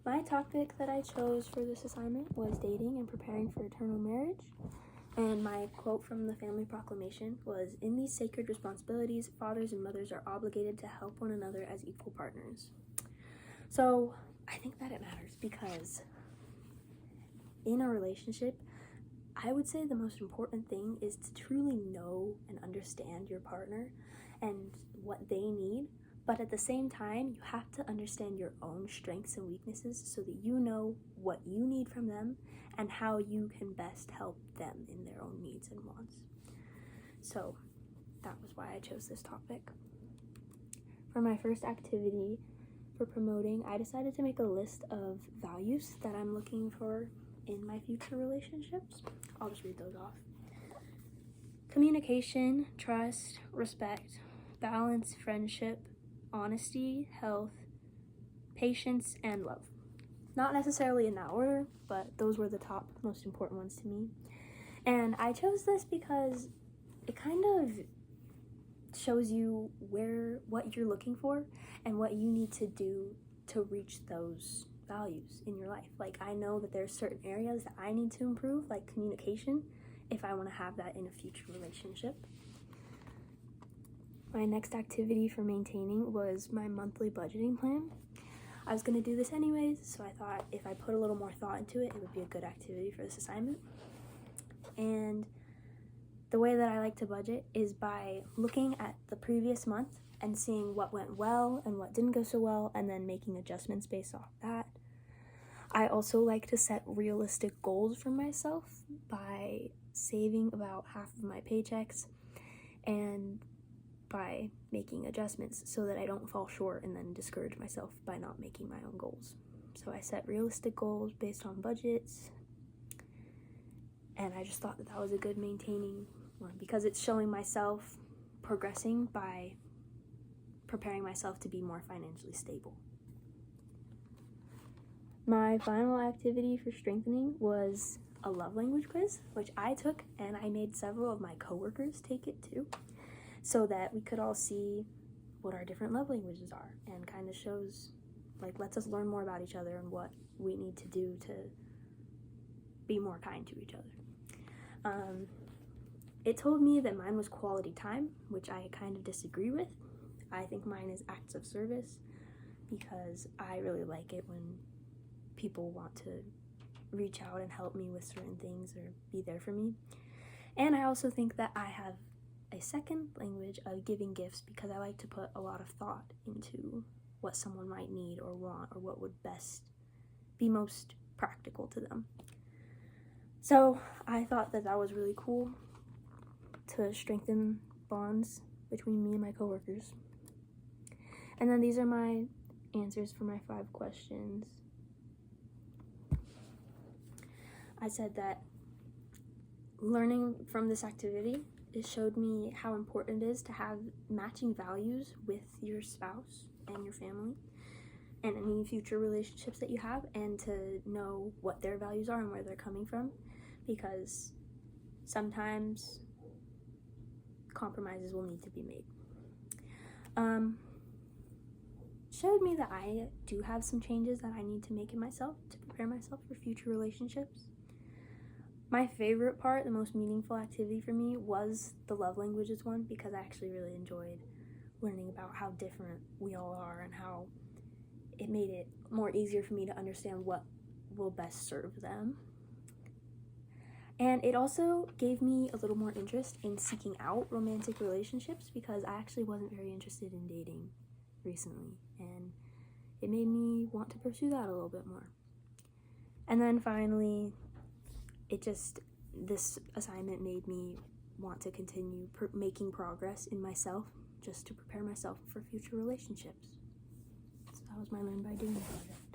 My topic that I chose for this assignment was dating and preparing for eternal marriage. And my quote from the Family Proclamation was, "In these sacred responsibilities, fathers and mothers are obligated to help one another as equal partners." So I think that it matters because in a relationship, I would say the most important thing is to truly know and understand your partner and what they need. But at the same time, you have to understand your own strengths and weaknesses so that you know what you need from them and how you can best help them in their own needs and wants. So that was why I chose this topic. For my first activity for promoting, I decided to make a list of values that I'm looking for in my future relationships. I'll just read those off. Communication, trust, respect, balance, friendship, honesty, health, patience, and love. Not necessarily in that order, but those were the top most important ones to me. And I chose this because it kind of shows you what you're looking for and what you need to do to reach those values in your life. Like, I know that there's certain areas that I need to improve, like communication, if I want to have that in a future relationship. My next activity for maintaining was my monthly budgeting plan. I was going to do this anyways, so I thought if I put a little more thought into it, it would be a good activity for this assignment. And the way that I like to budget is by looking at the previous month and seeing what went well and what didn't go so well, and then making adjustments based off that. I also like to set realistic goals for myself by saving about half of my paychecks and by making adjustments so that I don't fall short and then discourage myself by not making my own goals. So I set realistic goals based on budgets, and I just thought that was a good maintaining one because it's showing myself progressing by preparing myself to be more financially stable. My final activity for strengthening was a love language quiz, which I took, and I made several of my coworkers take it too, so that we could all see what our different love languages are, and kind of shows, lets us learn more about each other and what we need to do to be more kind to each other. It told me that mine was quality time, which I kind of disagree with. I think mine is acts of service because I really like it when people want to reach out and help me with certain things or be there for me. And I also think that I have a second language of giving gifts because I like to put a lot of thought into what someone might need or want or what would be most practical to them. So I thought that was really cool to strengthen bonds between me and my coworkers. And then these are my answers for my 5 questions. I said that learning from this activity, it showed me how important it is to have matching values with your spouse and your family and any future relationships that you have, and to know what their values are and where they're coming from, because sometimes compromises will need to be made. Showed me that I do have some changes that I need to make in myself to prepare myself for future relationships. My favorite part, the most meaningful activity for me, was the love languages one, because I actually really enjoyed learning about how different we all are and how it made it more easier for me to understand what will best serve them. And it also gave me a little more interest in seeking out romantic relationships because I actually wasn't very interested in dating recently, and it made me want to pursue that a little bit more. And then finally, this assignment made me want to continue making progress in myself just to prepare myself for future relationships. So that was my Learn by Doing project.